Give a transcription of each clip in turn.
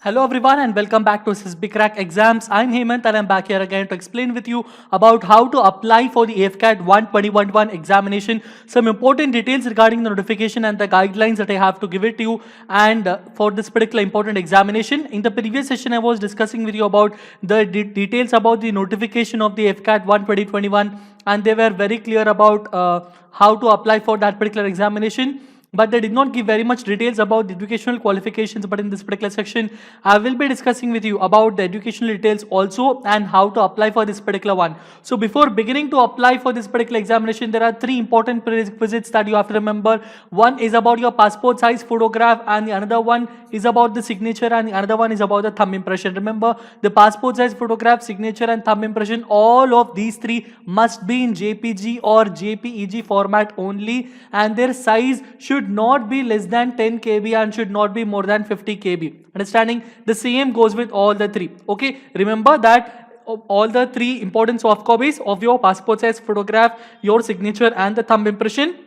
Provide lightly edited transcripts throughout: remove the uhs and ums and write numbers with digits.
Hello everyone and welcome back to SSB Crack Exams. I'm Hemant and I'm back here again to explain with you about how to apply for the AFCAT 121 examination. Some important details regarding the notification and the guidelines that I have to give it to you and for this particular important examination. In the previous session I was discussing with you about the details about the notification of the AFCAT 1 2021 and they were very clear about how to apply for that particular examination. But they did not give very much details about the educational qualifications. But in this particular section, I will be discussing with you about the educational details also and how to apply for this particular one. So before beginning to apply for this particular examination, there are three important prerequisites that you have to remember. One is about your passport size photograph and the another one is about the signature and the another one is about the thumb impression. Remember, the passport size photograph, signature and thumb impression, all of these three must be in JPG or JPEG format only, and their size should not be less than 10 KB and should not be more than 50 KB. Understanding? The same goes with all the three. Okay, remember that all the three important soft copies of your passport size photograph, your signature and the thumb impression,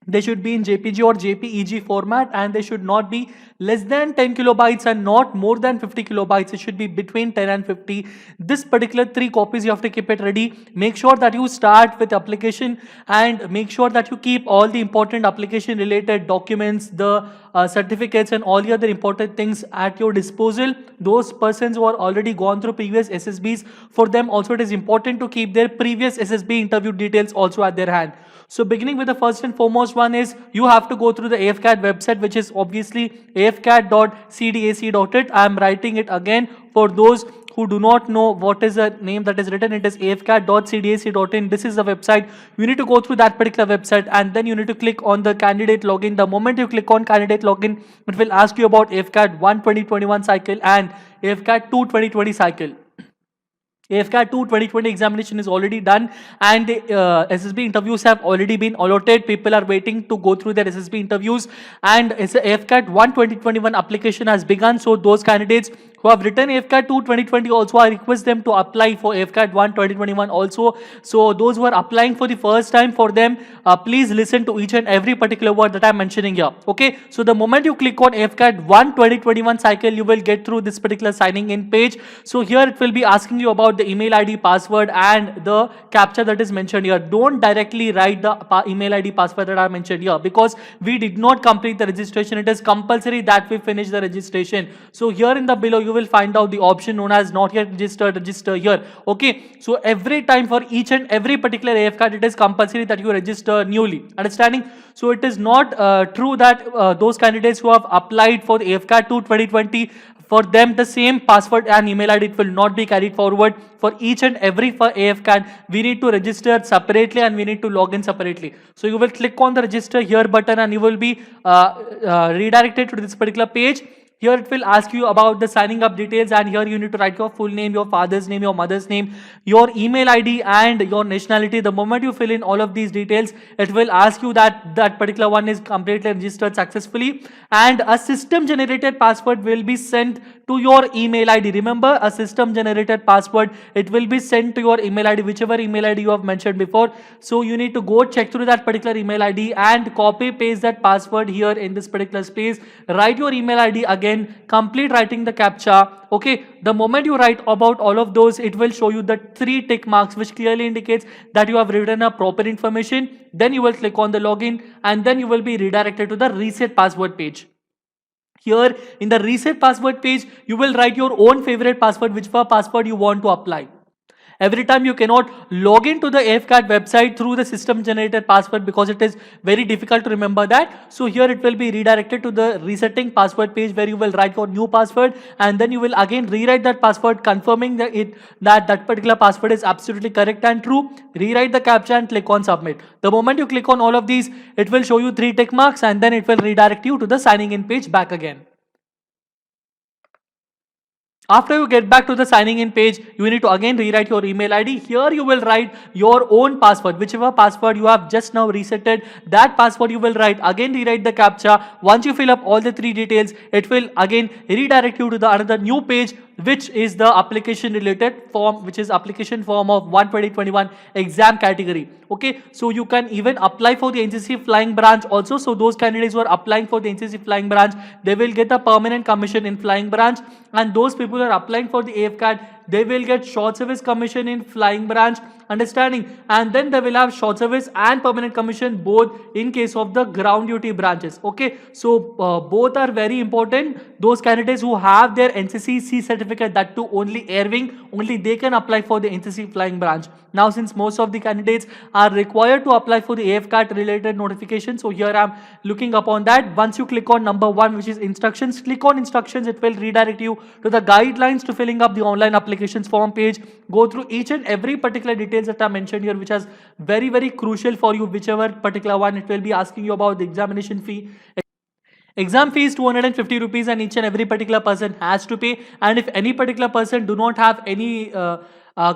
they should be in JPG or JPEG format and they should not be less than 10 kilobytes and not more than 50 kilobytes. It should be between 10 and 50. This particular three copies you have to keep it ready. Make sure that you start with application and make sure that you keep all the important application related documents, the certificates and all the other important things at your disposal. Those persons who are already gone through previous SSBs, for them also it is important to keep their previous SSB interview details also at their hand. So beginning with the first and foremost one is you have to go through the AFCAT website, which is obviously afcat.cdac.it. I am writing it again for those who do not know what is the name that is written. It is afcat.cdac.in. This is the website. You need to go through that particular website and then you need to click on the candidate login. The moment you click on candidate login, it will ask you about AFCAT 1 2021 cycle and AFCAT 2 2020 cycle. AFCAT 2 2020 examination is already done and SSB interviews have already been allotted. People are waiting to go through their SSB interviews and AFCAT 1 2021 application has begun. So those candidates who have written AFCAT 2 2020 also, I request them to apply for AFCAT 1 2021 also. So those who are applying for the first time, for them, please listen to each and every particular word that I am mentioning here. Okay, so the moment you click on AFCAT 1 2021 cycle, you will get through this particular signing in page. So here it will be asking you about the email ID, password and the captcha that is mentioned here. Don't directly write the email ID, password that I mentioned here because we did not complete the registration. It is compulsory that we finish the registration. So here in the below you will find out the option known as not yet registered, register here. Okay, so every time for each and every particular AFCAT, it is compulsory that you register newly. Understanding? So it is not true that those candidates who have applied for the AFCAT 2 2020, for them the same password and email ID, it will not be carried forward. For each and every AFCAT, we need to register separately and we need to log in separately. So you will click on the register here button and you will be redirected to this particular page. Here it will ask you about the signing up details and here you need to write your full name, your father's name, your mother's name, your email ID and your nationality. The moment you fill in all of these details, it will ask you that that particular one is completely registered successfully and a system generated password will be sent to your email ID. Remember, a system generated password, it will be sent to your email ID, whichever email ID you have mentioned before. So you need to go check through that particular email ID and copy paste that password here in this particular space. Write your email ID again. Complete writing the captcha. Okay, the moment you write about all of those, it will show you the 3 tick marks which clearly indicates that you have written a proper information. Then you will click on the login and then you will be redirected to the reset password page. Here in the reset password page, you will write your own favorite password, whichever password you want to apply. Every time you cannot log into the AFCAT website through the system generated password because it is very difficult to remember that. So here it will be redirected to the resetting password page where you will write your new password and then you will again rewrite that password, confirming that particular password is absolutely correct and true. Rewrite the captcha and click on submit. The moment you click on all of these, it will show you 3 tick marks and then it will redirect you to the signing in page back again. After you get back to the signing in page, you need to again rewrite your email ID. Here you will write your own password, whichever password you have just now resetted, that password you will write. Again rewrite the captcha. Once you fill up all the 3 details, it will again redirect you to the another new page which is the application related form, which is application form of 1/2021 exam category. Okay, so you can even apply for the NCC flying branch also. So those candidates who are applying for the NCC flying branch, they will get a permanent commission in flying branch, and those people who are applying for the AFCAT, they will get short service commission in flying branch, understanding, and then they will have short service and permanent commission both in case of the ground duty branches. Okay, so both are very important. Those candidates who have their NCC C certificate, that too only air wing, only they can apply for the NCC flying branch. Now since most of the candidates are required to apply for the AFCAT related notification, so here I am looking upon that. Once you click on number 1, which is instructions, click on instructions, it will redirect you to the guidelines to filling up the online applications form page. Go through each and every particular details that are mentioned here, which is very crucial for you, whichever particular one. It will be asking you about the examination fee. Exam fee is 250 rupees, and each and every particular person has to pay. And if any particular person do not have any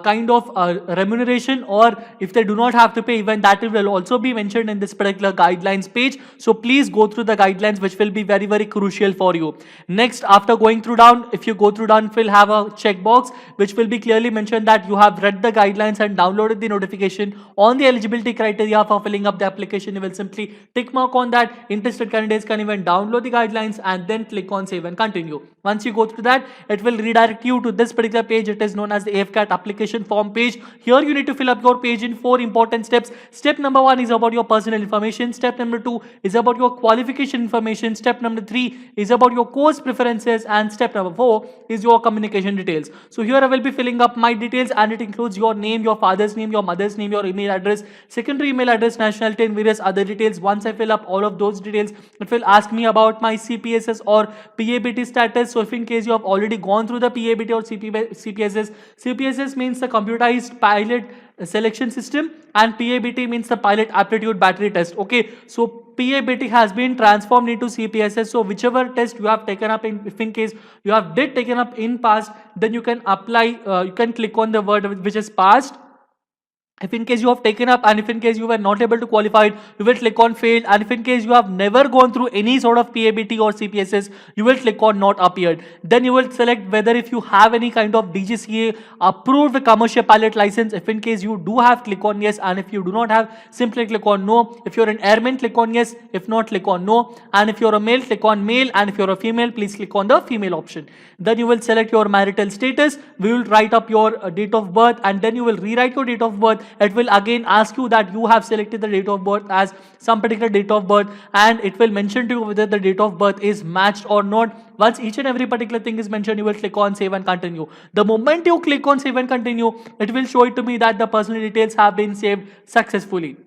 kind of remuneration, or if they do not have to pay, even that will also be mentioned in this particular guidelines page. So please go through the guidelines, which will be very crucial for you. Next, after going through down, if you go through down, it will have a checkbox which will be clearly mentioned that you have read the guidelines and downloaded the notification on the eligibility criteria for filling up the application. You will simply tick mark on that. Interested candidates can even download the guidelines and then click on save and continue. Once you go through that, it will redirect you to this particular page. It is known as the AFCAT application form page. Here you need to fill up your page in 4 important steps. Step number 1 is about your personal information. Step number 2 is about your qualification information. Step number 3 is about your course preferences, and step number 4 is your communication details. So here I will be filling up my details, and it includes your name, your father's name, your mother's name, your email address, secondary email address, nationality, and various other details. Once I fill up all of those details, it will ask me about my CPSS or PABT status. So if in case you have already gone through the PABT or CPSS means the computerized pilot selection system, and PABT means the pilot aptitude battery test. Okay, so PABT has been transformed into CPSS. So whichever test you have taken up in, if in case you have taken up in past, then you can apply, you can click on the word which is past. If in case you have taken up, and if in case you were not able to qualify, you will click on failed. And if in case you have never gone through any sort of PABT or CPSS, you will click on not appeared. Then you will select whether if you have any kind of DGCA approved commercial pilot license. If in case you do have, click on yes, and if you do not have, simply click on no. If you're an airman, click on yes. If not, click on no. And if you're a male, click on male, and if you're a female, please click on the female option. Then you will select your marital status. We will write up your date of birth, and then you will rewrite your date of birth. It will again ask you that you have selected the date of birth as some particular date of birth, and it will mention to you whether the date of birth is matched or not. Once each and every particular thing is mentioned, you will click on save and continue. The moment you click on save and continue, it will show it to me that the personal details have been saved successfully.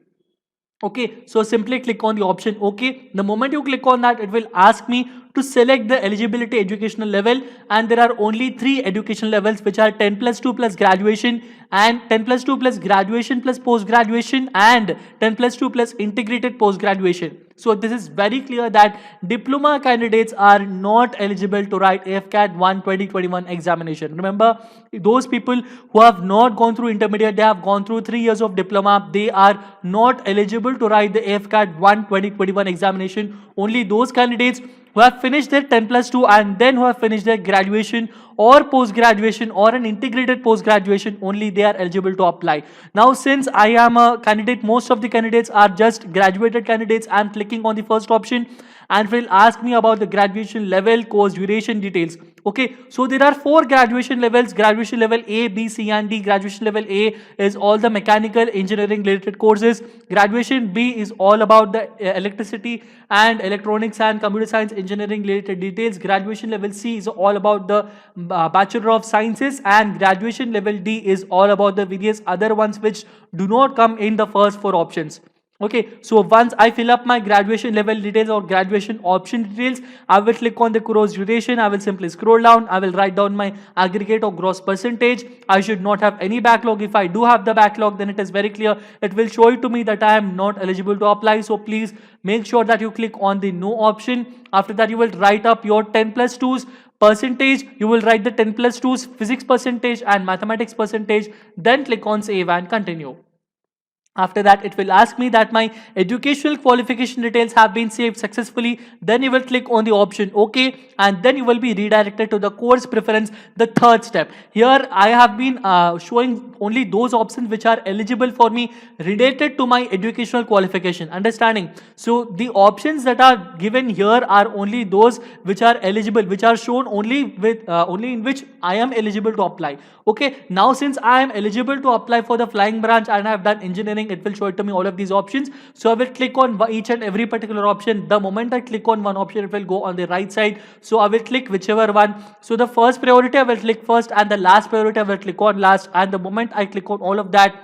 Okay, so simply click on the option OK. The moment you click on that, it will ask me to select the eligibility educational level, and there are only 3 education levels, which are 10+2 plus graduation, and 10+2 plus graduation plus post graduation, and 10+2 plus integrated post graduation. So this is very clear that diploma candidates are not eligible to write AFCAT 1 2021 examination. Remember, those people who have not gone through intermediate, they have gone through 3 years of diploma, they are not eligible to write the AFCAT 1 2021 examination. Only those candidates who have finished their 10+2 and then who have finished their graduation or post-graduation or an integrated post-graduation, only they are eligible to apply. Now, since I am a candidate, most of the candidates are just graduated candidates. I am clicking on the first option, and it will ask me about the graduation level, course duration details. Okay, so there are 4 graduation levels: graduation level A, B, C, and D. Graduation level A is all the mechanical engineering related courses. Graduation B is all about the electricity and electronics and computer science engineering related details. Graduation level C is all about the Bachelor of Sciences, and graduation level D is all about the various other ones which do not come in the first 4 options. Okay, so once I fill up my graduation level details or graduation option details, I will click on the course duration. I will simply scroll down. I will write down my aggregate or gross percentage. I should not have any backlog. If I do have the backlog, then it is very clear. It will show it to me that I am not eligible to apply. So please make sure that you click on the no option. After that, you will write up your 10+2s percentage. You will write the 10+2s physics percentage and mathematics percentage. Then click on save and continue. After that, it will ask me that my educational qualification details have been saved successfully. Then you will click on the option OK, and then you will be redirected to the course preference, the third step. Here I have been showing only those options which are eligible for me related to my educational qualification. Understanding? So the options that are given here are only those which are eligible, which are shown only in which I am eligible to apply. Okay. Now since I am eligible to apply for the flying branch and I have done engineering, it will show it to me all of these options. So I will click on each and every particular option. The moment I click on one option, it will go on the right side. So I will click whichever one. So the first priority I will click first, and the last priority I will click on last. And the moment I click on all of that,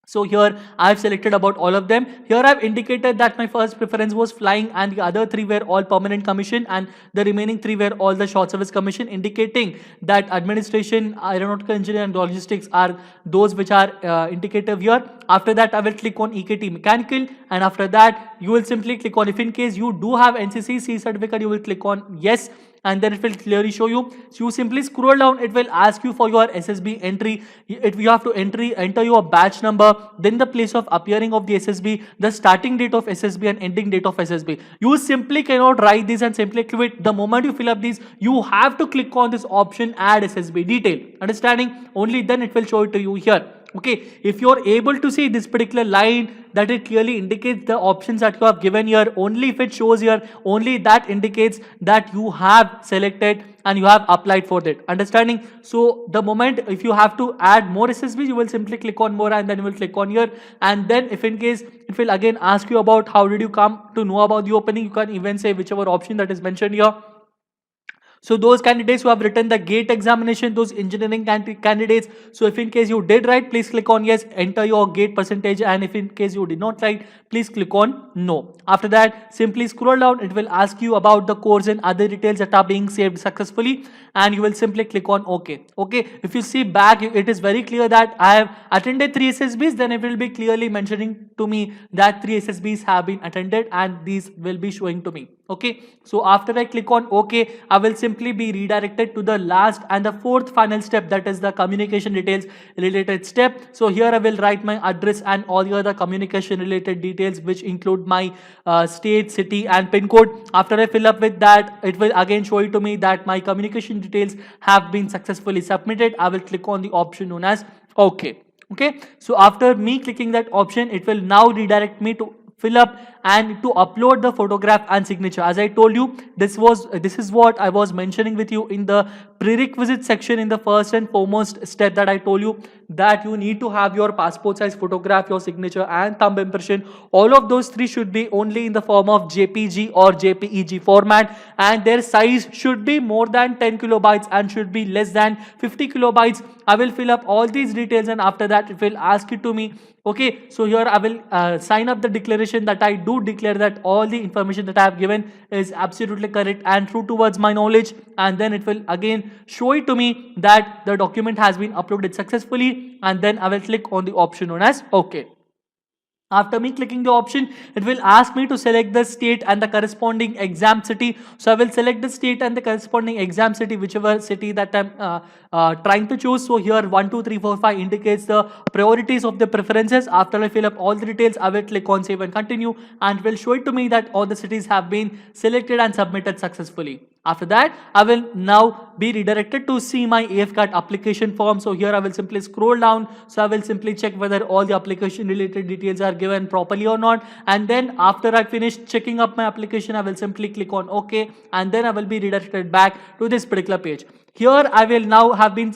so here I have selected about all of them. Here I have indicated that my first preference was flying and the other three were all permanent commission, and the remaining three were all the short service commission, indicating that administration, aeronautical engineering and logistics are those which are indicative here. After that, I will click on EKT mechanical, and after that you will simply click on, if in case you do have NCC C certificate, you will click on yes, and then it will clearly show you. So you simply scroll down, it will ask you for your SSB entry. You have to enter your batch number, then the place of appearing of the SSB, the starting date of SSB and ending date of SSB. You simply cannot write this and simply quit. The moment you fill up these, you have to click on this option, add SSB detail. Understanding? Only then it will show it to you here. Okay, if you are able to see this particular line, that it clearly indicates the options that you have given here. Only if it shows here, only that indicates that you have selected and you have applied for that. Understanding? So the moment if you have to add more SSBs, you will simply click on more and then you will click on here. And then if in case it will again ask you about how did you come to know about the opening, you can even say whichever option that is mentioned here. So those candidates who have written the GATE examination, those engineering candidates, so if in case you did write, please click on yes, enter your GATE percentage, and if in case you did not write, please click on no. After that, simply scroll down, it will ask you about the course and other details that are being saved successfully, and you will simply click on OK. Okay, if you see back, it is very clear that I have attended 3 SSBs, then it will be clearly mentioning to me that 3 SSBs have been attended and these will be showing to me. Okay, so after I click on OK, I will simply be redirected to the last and the fourth final step, that is the communication details related step. So here I will write my address and all the other communication related details, which include my state, city and pin code. After I fill up with that, it will again show it to me that my communication details have been successfully submitted. I will click on the option known as OK. Okay, so after me clicking that option, it will now redirect me to fill up and to upload the photograph and signature. As I told you, this is what I was mentioning with you in the prerequisite section, in the first and foremost step that I told you, that you need to have your passport size photograph, your signature and thumb impression. All of those three should be only in the form of JPG or JPEG format, and their size should be more than 10 kilobytes and should be less than 50 kilobytes. I will fill up all these details, and after that it will ask it to me. Okay, so here I will sign up the declaration that I do declare that all the information that I have given is absolutely correct and true towards my knowledge, and then it will again show it to me that the document has been uploaded successfully, and then I will click on the option known as OK. After me clicking the option, it will ask me to select the state and the corresponding exam city. So I will select the state and the corresponding exam city, whichever city that I'm trying to choose. So here 1, 2, 3, 4, 5 indicates the priorities of the preferences. After I fill up all the details, I will click on save and continue, and it will show it to me that all the cities have been selected and submitted successfully. After that, I will now be redirected to see my AFCAT application form. So here I will simply scroll down. So I will simply check whether all the application related details are given properly or not. And then after I finish checking up my application, I will simply click on OK. And then I will be redirected back to this particular page. Here I will now have been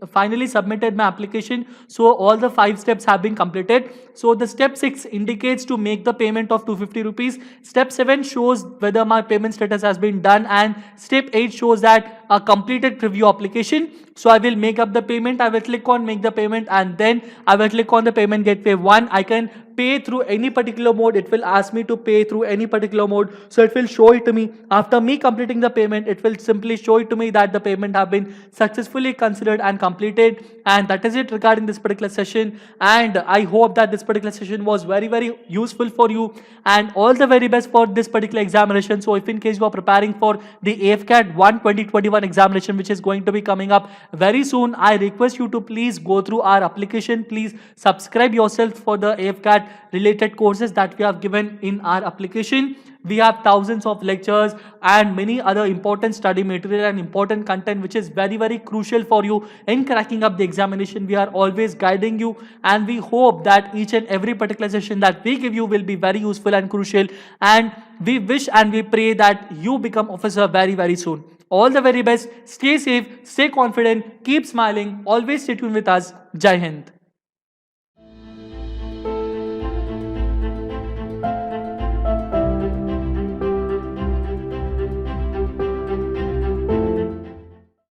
finally submitted my application. So all the 5 steps have been completed. So the step 6 indicates to make the payment of 250 rupees. Step 7 shows whether my payment status has been done, and step 8 shows that a completed preview application. So I will make up the payment. I will click on make the payment, and then I will click on the payment gateway 1. I can pay through any particular mode, it will ask me to pay through any particular mode. So it will show it to me. After me completing the payment, it will simply show it to me that the payment have been successfully considered and completed. And that is it regarding this particular session. And I hope that this particular session was very useful for you, and all the very best for this particular examination. So if in case you are preparing for the AFCAT 1 2021 examination, which is going to be coming up very soon, I request you to please go through our application. Please subscribe yourself for the AFCAT related courses that we have given in our application. We have thousands of lectures and many other important study material and important content which is very crucial for you in cracking up the examination. We are always guiding you, and we hope that each and every particular session that we give you will be very useful and crucial, and we wish and we pray that you become officer very soon. All the very best. Stay safe, stay confident, keep smiling, always stay tuned with us. Jai Hind.